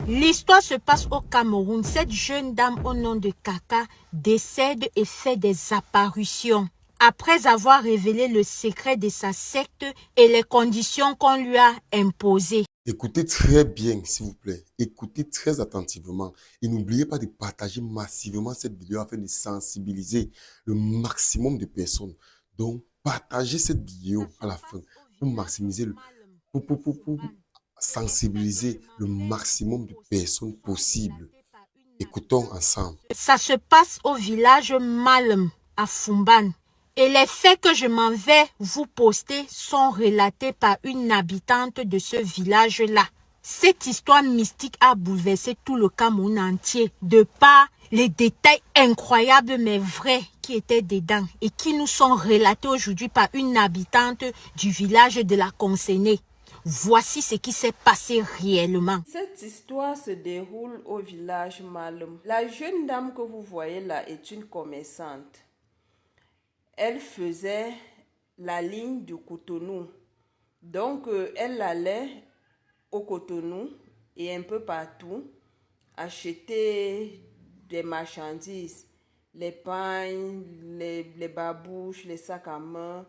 L'histoire se passe au Cameroun. Cette jeune dame au nom de Kaka décède et fait des apparitions. Après avoir révélé le secret de sa secte et les conditions qu'on lui a imposées. Écoutez très bien, s'il vous plaît. Écoutez très attentivement. Et n'oubliez pas de partager massivement cette vidéo afin de sensibiliser le maximum de personnes. Donc, partagez cette vidéo à la fin pour maximiser pour sensibiliser le maximum de personnes possibles. Écoutons ensemble. Ça se passe au village Malem, à Fumban. Et les faits que je m'en vais vous poster sont relatés par une habitante de ce village-là. Cette histoire mystique a bouleversé tout le Cameroun entier, de par les détails incroyables mais vrais qui étaient dedans et qui nous sont relatés aujourd'hui par une habitante du village de la concernée. Voici ce qui s'est passé réellement. Cette histoire se déroule au village Malem. La jeune dame que vous voyez là est une commerçante. Elle faisait la ligne du Cotonou. Donc, elle allait au Cotonou et un peu partout acheter des marchandises. Les pagnes, les babouches, les sacs à main,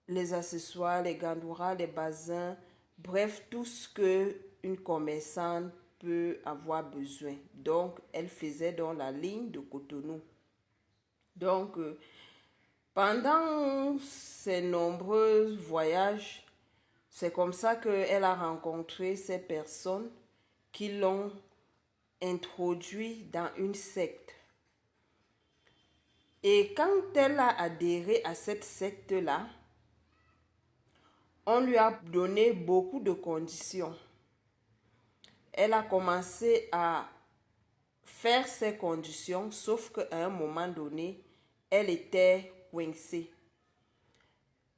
les accessoires, les gandouras, les bazins. Bref, tout ce qu'une commerçante peut avoir besoin. Donc, elle faisait dans la ligne de Cotonou. Donc, pendant ces nombreux voyages, c'est comme ça qu'elle a rencontré ces personnes qui l'ont introduit dans une secte. Et quand elle a adhéré à cette secte-là, on lui a donné beaucoup de conditions. Elle a commencé à faire ces conditions, sauf qu'à un moment donné, elle était coincée.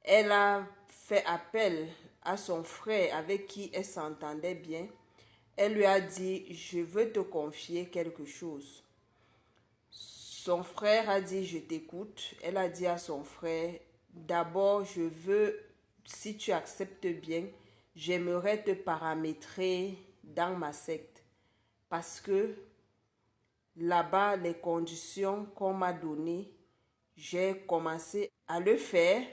Elle a fait appel à son frère avec qui elle s'entendait bien. Elle lui a dit, je veux te confier quelque chose. Son frère a dit, je t'écoute. Elle a dit à son frère, d'abord, je veux, si tu acceptes bien, j'aimerais te paramétrer dans ma secte. Parce que là-bas, les conditions qu'on m'a données, j'ai commencé à le faire.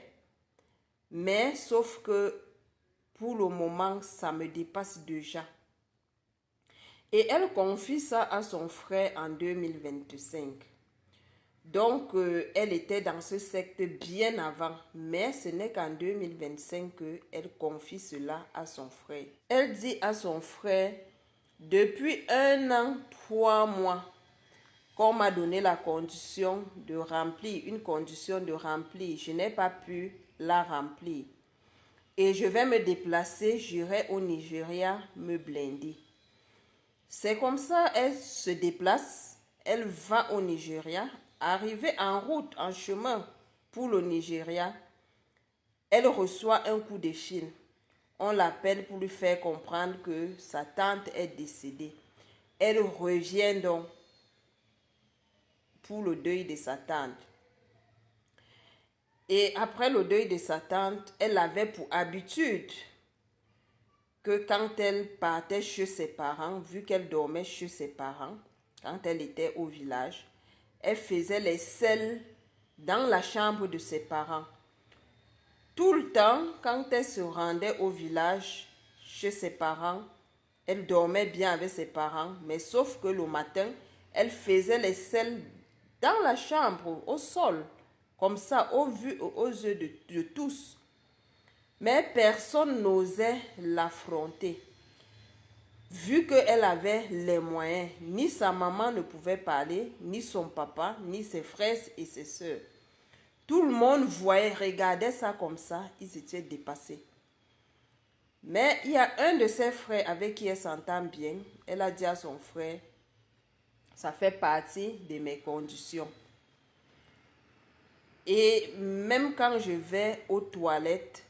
Mais sauf que pour le moment, ça me dépasse déjà. Et elle confie ça à son frère en 2025. Donc, elle était dans ce secte bien avant. Mais ce n'est qu'en 2025 qu'elle confie cela à son frère. Elle dit à son frère, depuis 1 an, 3 mois, qu'on m'a donné la condition de remplir, une condition de remplir. Je n'ai pas pu la remplir. Et je vais me déplacer, j'irai au Nigeria me blinder. C'est comme ça, elle se déplace, elle va au Nigeria. Arrivée en route, en chemin pour le Nigeria, elle reçoit un coup de fil. On l'appelle pour lui faire comprendre que sa tante est décédée. Elle revient donc pour le deuil de sa tante. Et après le deuil de sa tante, elle avait pour habitude que quand elle partait chez ses parents, vu qu'elle dormait chez ses parents, quand elle était au village, elle faisait les selles dans la chambre de ses parents. Tout le temps, quand elle se rendait au village, chez ses parents, elle dormait bien avec ses parents, mais sauf que le matin, elle faisait les selles dans la chambre, au sol, comme ça, aux yeux de tous. Mais personne n'osait l'affronter. Vu qu'elle avait les moyens, ni sa maman ne pouvait parler, ni son papa, ni ses frères et ses sœurs. Tout le monde voyait, regardait ça comme ça, ils étaient dépassés. Mais il y a un de ses frères avec qui elle s'entend bien. Elle a dit à son frère, ça fait partie de mes conditions. Et même quand je vais aux toilettes,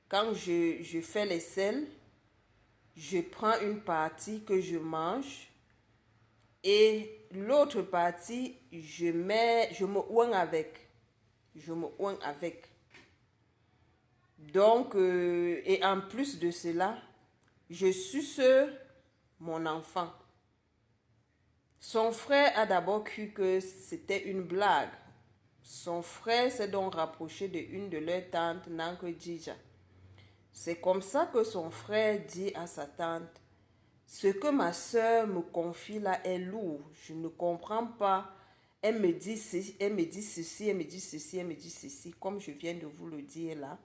quand je fais les selles, je prends une partie que je mange et l'autre partie, je me oigne avec. Je me oigne avec. Donc, et en plus de cela, je suce mon enfant. Son frère a d'abord cru que c'était une blague. Son frère s'est donc rapproché d'une de leurs tantes, Nanko Djija. C'est comme ça que son frère dit à sa tante, « Ce que ma soeur me confie là est lourd. Je ne comprends pas. Elle me dit ceci, elle me dit ceci, elle me dit ceci, elle me dit ceci, comme je viens de vous le dire là. »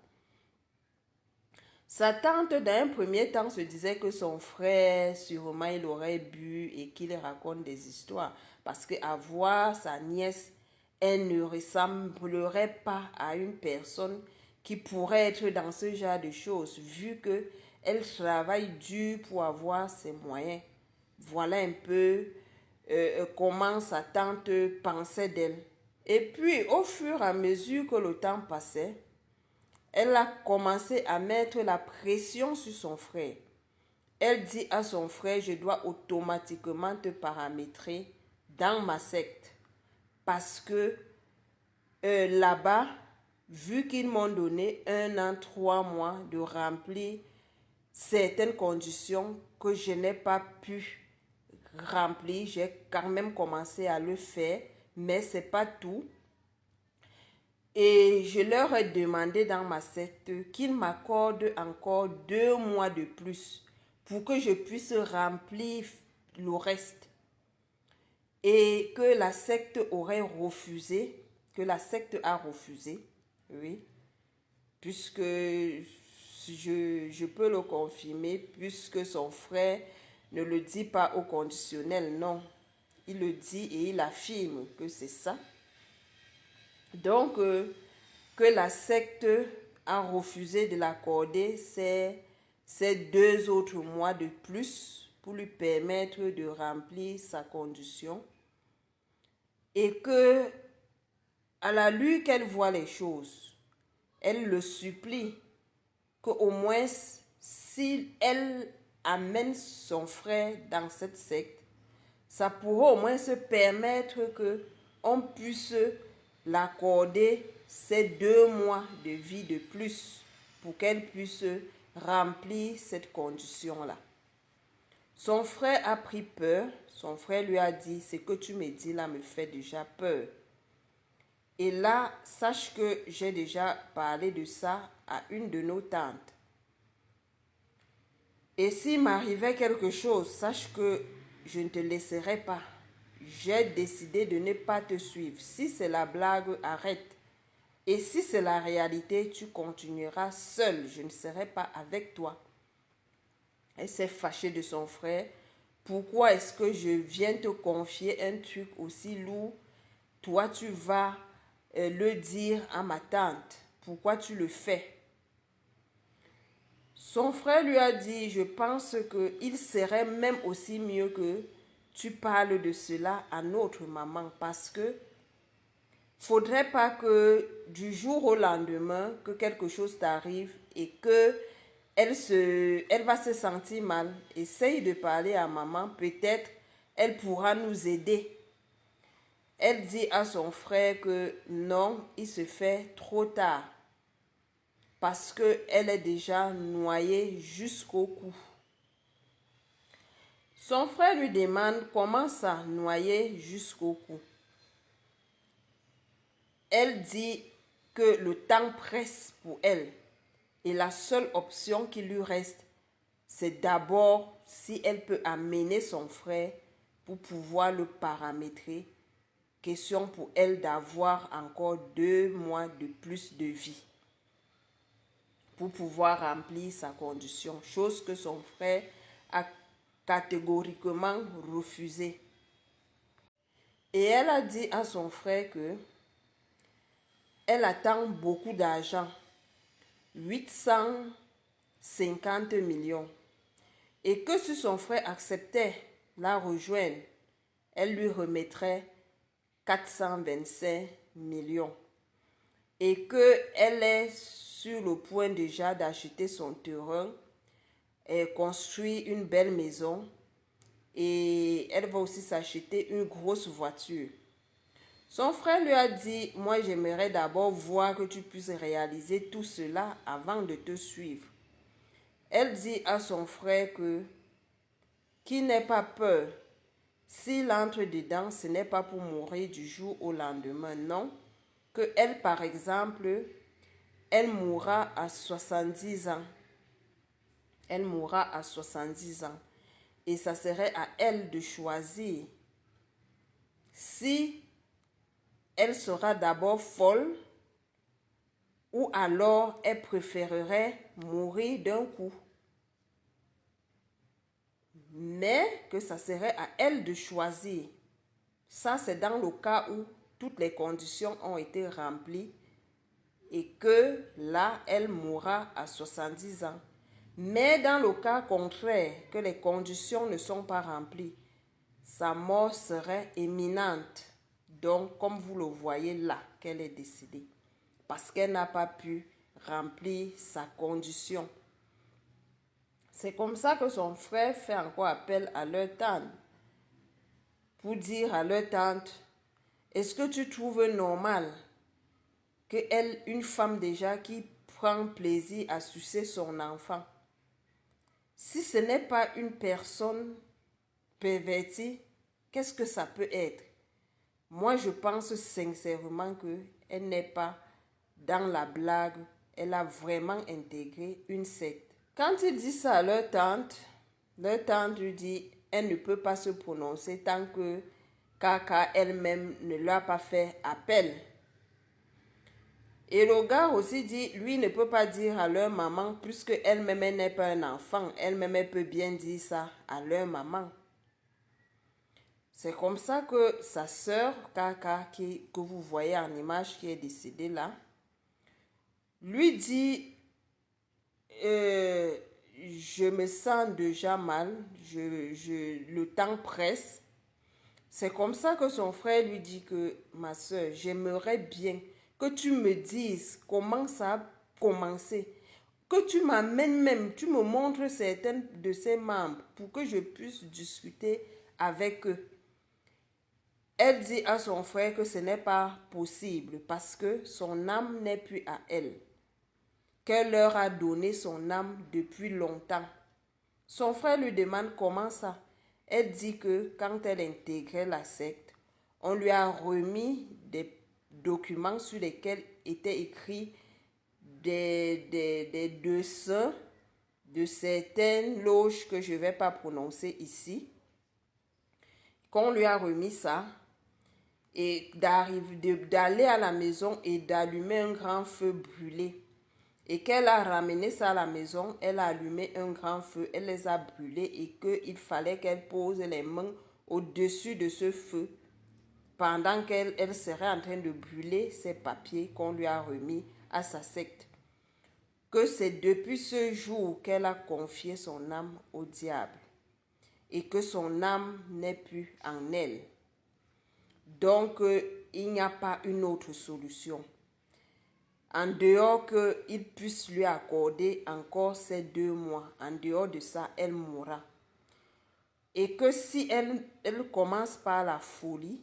Sa tante, d'un premier temps, se disait que son frère, sûrement, il aurait bu et qu'il raconte des histoires. Parce qu'à voir sa nièce, elle ne ressemblerait pas à une personne qui pourrait être dans ce genre de choses, vu qu'elle travaille dur pour avoir ses moyens. Voilà un peu comment sa tante pensait d'elle. Et puis, au fur et à mesure que le temps passait, elle a commencé à mettre la pression sur son frère. Elle dit à son frère, je dois automatiquement te paramétrer dans ma secte. Parce que là-bas, vu qu'ils m'ont donné 1 an, 3 mois de remplir certaines conditions que je n'ai pas pu remplir, j'ai quand même commencé à le faire, mais ce n'est pas tout. Et je leur ai demandé dans ma secte qu'ils m'accordent encore 2 mois de plus pour que je puisse remplir le reste. Et que la secte aurait refusé, que la secte a refusé, oui, puisque je peux le confirmer, puisque son frère ne le dit pas au conditionnel, non. Il le dit et il affirme que c'est ça. Donc, que la secte a refusé de l'accorder ces 2 autres mois de plus pour lui permettre de remplir sa condition. Et que, à la lueur qu'elle voit les choses, elle le supplie qu'au moins, si elle amène son frère dans cette secte, ça pourra au moins se permettre qu'on puisse l'accorder ces 2 mois de vie de plus pour qu'elle puisse remplir cette condition-là. Son frère a pris peur. Son frère lui a dit, ce que tu me dis là me fait déjà peur. Et là, sache que j'ai déjà parlé de ça à une de nos tantes. Et s'il m'arrivait quelque chose, sache que je ne te laisserai pas. J'ai décidé de ne pas te suivre. Si c'est la blague, arrête. Et si c'est la réalité, tu continueras seul. Je ne serai pas avec toi. Elle s'est fâchée de son frère. Pourquoi est-ce que je viens te confier un truc aussi lourd? Toi, tu vas le dire à ma tante. Pourquoi tu le fais? Son frère lui a dit, je pense qu'il serait même aussi mieux que tu parles de cela à notre maman parce que faudrait pas que du jour au lendemain que quelque chose t'arrive et que elle va se sentir mal. Essaye de parler à maman, peut-être elle pourra nous aider. Elle dit à son frère que non, il se fait trop tard parce qu'elle est déjà noyée jusqu'au cou. Son frère lui demande comment ça, noyée jusqu'au cou. Elle dit que le temps presse pour elle et la seule option qui lui reste, c'est d'abord si elle peut amener son frère pour pouvoir le paramétrer. Question pour elle d'avoir encore 2 mois de plus de vie pour pouvoir remplir sa condition, chose que son frère a catégoriquement refusé. Et elle a dit à son frère que elle attend beaucoup d'argent, 850 millions, et que si son frère acceptait la rejoindre, elle lui remettrait 425 millions, et qu'elle est sur le point déjà d'acheter son terrain et construire une belle maison, et elle va aussi s'acheter une grosse voiture. Son frère lui a dit, moi j'aimerais d'abord voir que tu puisses réaliser tout cela avant de te suivre. Elle dit à son frère que qui n'ait pas peur. S'il entre dedans, ce n'est pas pour mourir du jour au lendemain, non. Que elle, par exemple, elle mourra à 70 ans. Elle mourra à 70 ans. Et ça serait à elle de choisir si elle sera d'abord folle ou alors elle préférerait mourir d'un coup. Mais que ça serait à elle de choisir. Ça, c'est dans le cas où toutes les conditions ont été remplies et que là, elle mourra à 70 ans. Mais dans le cas contraire, que les conditions ne sont pas remplies, sa mort serait imminente. Donc, comme vous le voyez là, qu'elle est décédée. Parce qu'elle n'a pas pu remplir sa condition. C'est comme ça que son frère fait encore appel à leur tante. Pour dire à leur tante, est-ce que tu trouves normal qu'elle, une femme déjà qui prend plaisir à sucer son enfant, si ce n'est pas une personne pervertie, qu'est-ce que ça peut être? Moi, je pense sincèrement qu'elle n'est pas dans la blague, elle a vraiment intégré une secte. Quand il dit ça à leur tante lui dit, elle ne peut pas se prononcer tant que Kaka elle-même ne lui a pas fait appel. Et le gars aussi dit, lui ne peut pas dire à leur maman, puisque elle-même elle n'est pas un enfant, elle-même elle peut bien dire ça à leur maman. C'est comme ça que sa sœur Kaka, que vous voyez en image, qui est décédée là, lui dit, je me sens déjà mal, le temps presse. C'est comme ça que son frère lui dit que, ma soeur, j'aimerais bien que tu me dises comment ça a commencé. Que tu m'amènes même, tu me montres certains de ses membres pour que je puisse discuter avec eux. Elle dit à son frère que ce n'est pas possible parce que son âme n'est plus à elle. Qu'elle leur a donné son âme depuis longtemps. Son frère lui demande comment ça. Elle dit que quand elle intégrait la secte, on lui a remis des documents sur lesquels étaient écrits des dessins de certaines loges que je ne vais pas prononcer ici. Qu'on lui a remis ça et d'aller à la maison et d'allumer un grand feu brûlé. Et qu'elle a ramené ça à la maison, elle a allumé un grand feu, elle les a brûlés et qu'il fallait qu'elle pose les mains au-dessus de ce feu pendant qu'elle serait en train de brûler ces papiers qu'on lui a remis à sa secte. Que c'est depuis ce jour qu'elle a confié son âme au diable et que son âme n'est plus en elle. Donc, il n'y a pas une autre solution. En dehors qu'il puisse lui accorder encore ces 2 mois, en dehors de ça, elle mourra. Et que si elle commence par la folie,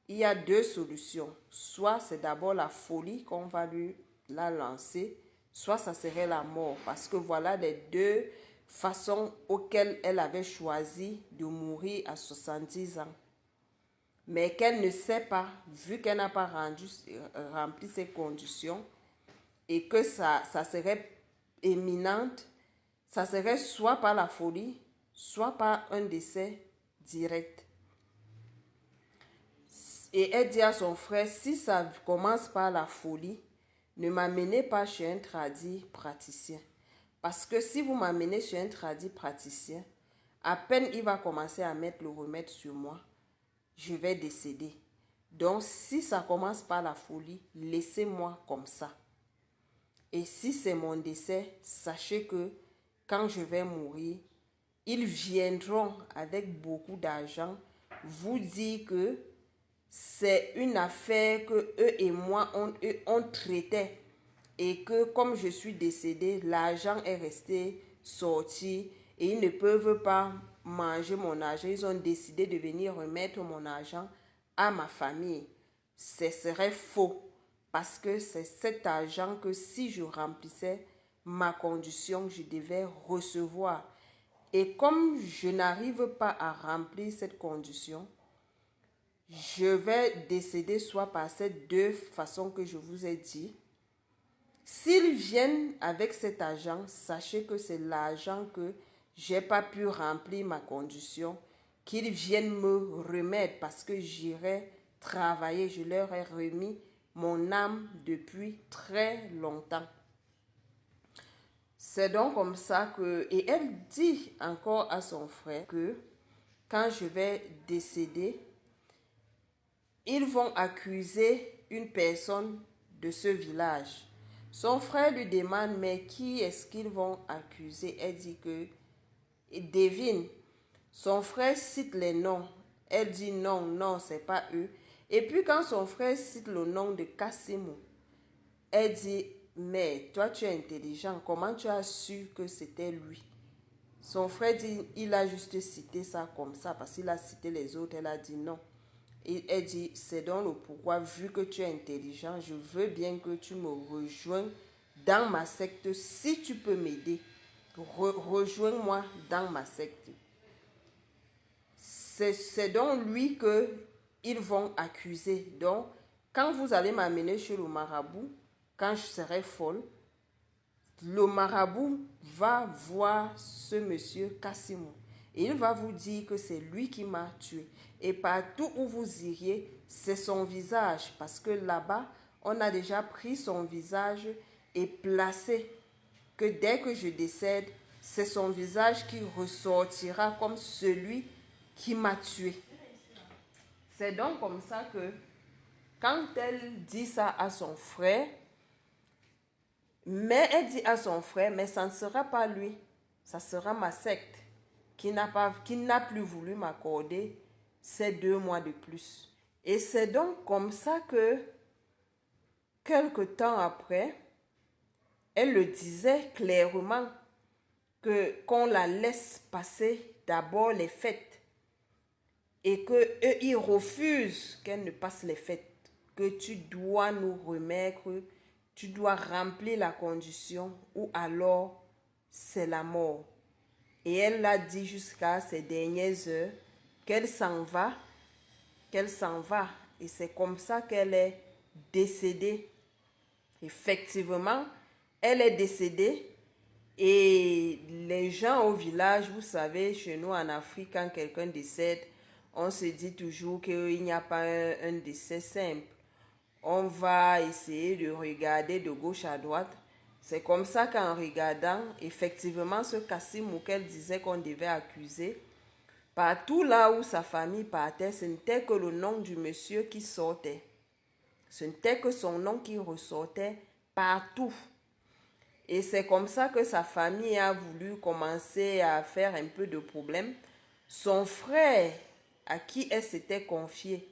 il y a 2 solutions. Soit c'est d'abord la folie qu'on va lui la lancer, soit ça serait la mort. Parce que voilà les 2 façons auxquelles elle avait choisi de mourir à 70 ans. Mais qu'elle ne sait pas, vu qu'elle n'a pas rempli ces conditions, et que ça serait imminente, ça serait soit par la folie, soit par un décès direct. Et elle dit à son frère, si ça commence par la folie, ne m'amenez pas chez un tradit praticien. Parce que si vous m'amenez chez un tradit praticien, à peine il va commencer à mettre le remède sur moi, je vais décéder. Donc, si ça commence par la folie, laissez-moi comme ça. Et si c'est mon décès, sachez que quand je vais mourir, ils viendront avec beaucoup d'argent vous dire que c'est une affaire que eux et moi, on traitait. Et que comme je suis décédée, l'argent est resté sorti et ils ne peuvent pas manger mon argent. Ils ont décidé de venir remettre mon argent à ma famille. Ce serait faux parce que c'est cet argent que si je remplissais ma condition, je devais recevoir. Et comme je n'arrive pas à remplir cette condition, je vais décéder soit par ces deux façons que je vous ai dit. S'ils viennent avec cet argent, sachez que c'est l'argent que j'ai pas pu remplir ma condition, qu'ils viennent me remettre parce que j'irai travailler. Je leur ai remis mon âme depuis très longtemps. C'est donc comme ça que... Et elle dit encore à son frère que quand je vais décéder, ils vont accuser une personne de ce village. Son frère lui demande, mais qui est-ce qu'ils vont accuser? Elle dit que, devine, son frère cite les noms. Elle dit non, non, c'est pas eux. Et puis quand son frère cite le nom de Cassimo, elle dit, mais toi tu es intelligent, comment tu as su que c'était lui? Son frère dit, il a juste cité ça comme ça, parce qu'il a cité les autres, elle a dit non. Et elle dit, c'est donc le pourquoi, vu que tu es intelligent, je veux bien que tu me rejoignes dans ma secte, si tu peux m'aider. Rejoins-moi dans ma secte. C'est donc lui qu'ils vont accuser. Donc, quand vous allez m'amener chez le marabout, quand je serai folle, le marabout va voir ce monsieur Cassimo. Et il va vous dire que c'est lui qui m'a tué. Et partout où vous iriez, c'est son visage. Parce que là-bas, on a déjà pris son visage et placé. Que dès que je décède, c'est son visage qui ressortira comme celui qui m'a tué. C'est donc comme ça que quand elle dit ça à son frère, mais elle dit à son frère, mais ça ne sera pas lui, ça sera ma secte qui n'a plus voulu m'accorder ces 2 mois de plus. Et c'est donc comme ça que, quelque temps après, elle le disait clairement qu'on la laisse passer d'abord les fêtes et qu'eux, ils refusent qu'elle ne passe les fêtes, que tu dois nous remettre, tu dois remplir la condition ou alors c'est la mort. Et elle l'a dit jusqu'à ces dernières heures qu'elle s'en va, Et c'est comme ça qu'elle est décédée. Effectivement, elle est décédée et les gens au village, vous savez, chez nous en Afrique, quand quelqu'un décède, on se dit toujours qu'il n'y a pas un décès simple. On va essayer de regarder de gauche à droite. C'est comme ça qu'en regardant, effectivement, ce Cassimo qu'elle disait qu'on devait accuser, partout là où sa famille partait, ce n'était que le nom du monsieur qui sortait. Ce n'était que son nom qui ressortait partout. Et c'est comme ça que sa famille a voulu commencer à faire un peu de problème. Son frère, à qui elle s'était confiée,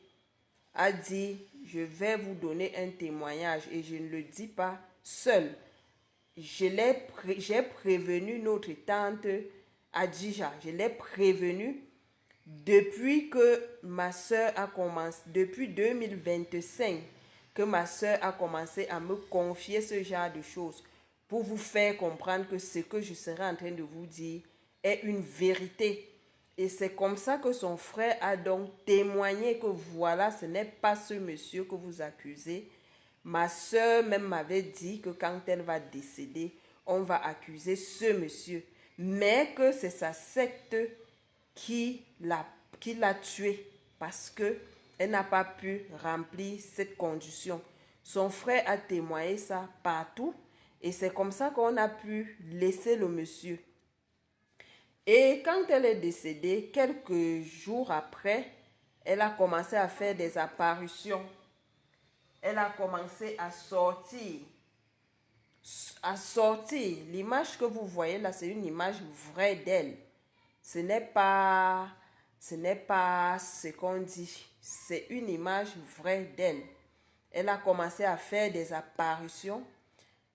a dit, je vais vous donner un témoignage et je ne le dis pas seul. J'ai prévenu notre tante Adjija, je l'ai prévenue depuis que ma soeur a commencé, depuis 2025, que ma soeur a commencé à me confier ce genre de choses pour vous faire comprendre que ce que je serai en train de vous dire est une vérité. Et c'est comme ça que son frère a donc témoigné que voilà, ce n'est pas ce monsieur que vous accusez. Ma soeur même m'avait dit que quand elle va décéder, on va accuser ce monsieur. Mais que c'est sa secte qui l'a tué parce qu'elle n'a pas pu remplir cette condition. Son frère a témoigné ça partout et c'est comme ça qu'on a pu laisser le monsieur. Et quand elle est décédée, quelques jours après, elle a commencé à faire des apparitions. Elle a commencé à sortir. L'image que vous voyez là, c'est une image vraie d'elle. Ce n'est pas ce qu'on dit. C'est une image vraie d'elle. Elle a commencé à faire des apparitions.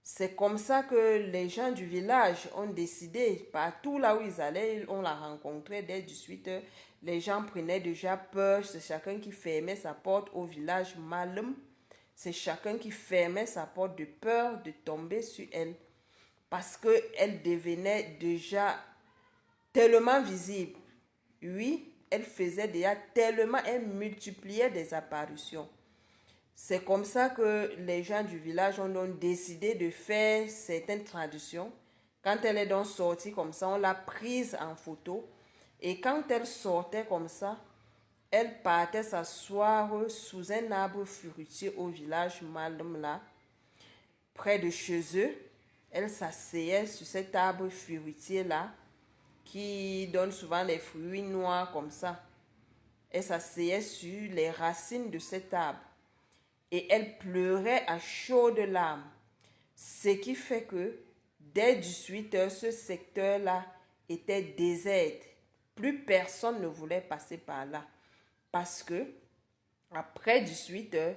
C'est comme ça que les gens du village ont décidé, partout là où ils allaient, on la rencontrait dès 18h. Les gens prenaient déjà peur, c'est chacun qui fermait sa porte au village Malem. C'est chacun qui fermait sa porte de peur de tomber sur elle. Parce qu'elle devenait déjà tellement visible. Oui, elle faisait déjà tellement, elle multipliait des apparitions. C'est comme ça que les gens du village ont donc décidé de faire certaines traditions. Quand elle est donc sortie comme ça, on l'a prise en photo. Et quand elle sortait comme ça, elle partait s'asseoir sous un arbre fruitier au village Malum là, près de chez eux. Elle s'asseyait sur cet arbre fruitier là, qui donne souvent des fruits noirs comme ça. Elle s'asseyait sur les racines de cet arbre. Et elle pleurait à chaudes larmes. Ce qui fait que dès 18h, ce secteur-là était désert. Plus personne ne voulait passer par là. Parce que après 18h,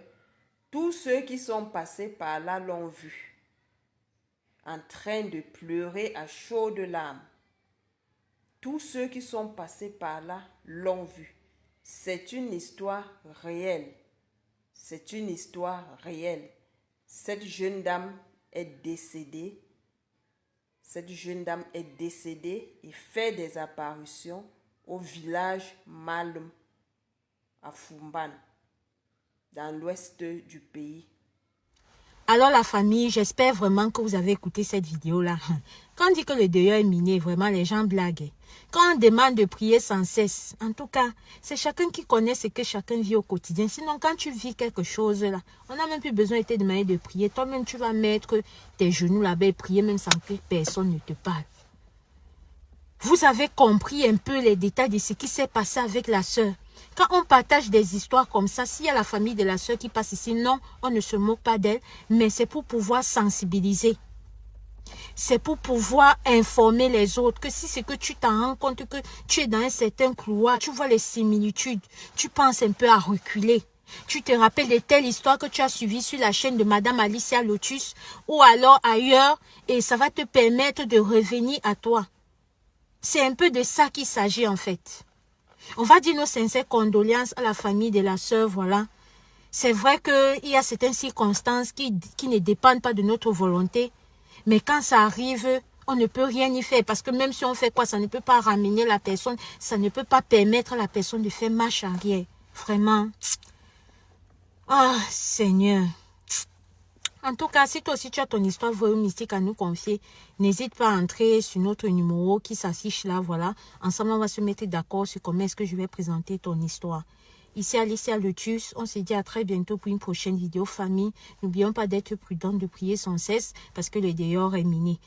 tous ceux qui sont passés par là l'ont vue, en train de pleurer à chaudes larmes. Tous ceux qui sont passés par là l'ont vue. C'est une histoire réelle. C'est une histoire réelle. Cette jeune dame est décédée. Cette jeune dame est décédée et fait des apparitions au village Malum, à Fumban, dans l'ouest du pays. Alors la famille, j'espère vraiment que vous avez écouté cette vidéo-là. Quand on dit que le deuil est miné, vraiment les gens blaguent. Quand on demande de prier sans cesse, en tout cas, c'est chacun qui connaît ce que chacun vit au quotidien. Sinon, quand tu vis quelque chose là, on n'a même plus besoin de te demander de prier. Toi-même, tu vas mettre tes genoux là-bas et prier même sans que personne ne te parle. Vous avez compris un peu les détails de ce qui s'est passé avec la sœur. Quand on partage des histoires comme ça, s'il y a la famille de la sœur qui passe ici, non, on ne se moque pas d'elle, mais c'est pour pouvoir sensibiliser. C'est pour pouvoir informer les autres que si c'est que tu t'en rends compte que tu es dans un certain couloir, tu vois les similitudes, tu penses un peu à reculer. Tu te rappelles de telle histoire que tu as suivie sur la chaîne de Madame Alicia Lotus ou alors ailleurs et ça va te permettre de revenir à toi. C'est un peu de ça qu'il s'agit en fait. On va dire nos sincères condoléances à la famille de la sœur, voilà. C'est vrai qu'il y a certaines circonstances qui ne dépendent pas de notre volonté. Mais quand ça arrive, on ne peut rien y faire. Parce que même si on fait quoi, ça ne peut pas ramener la personne. Ça ne peut pas permettre à la personne de faire marche arrière. Vraiment. Ah, Seigneur. En tout cas, si toi aussi tu as ton histoire vraie ou mystique à nous confier, n'hésite pas à entrer sur notre numéro qui s'affiche là, voilà. Ensemble, on va se mettre d'accord sur comment est-ce que je vais présenter ton histoire. Ici Alicia Lotus, on se dit à très bientôt pour une prochaine vidéo famille. N'oublions pas d'être prudent, de prier sans cesse parce que le dehors est miné.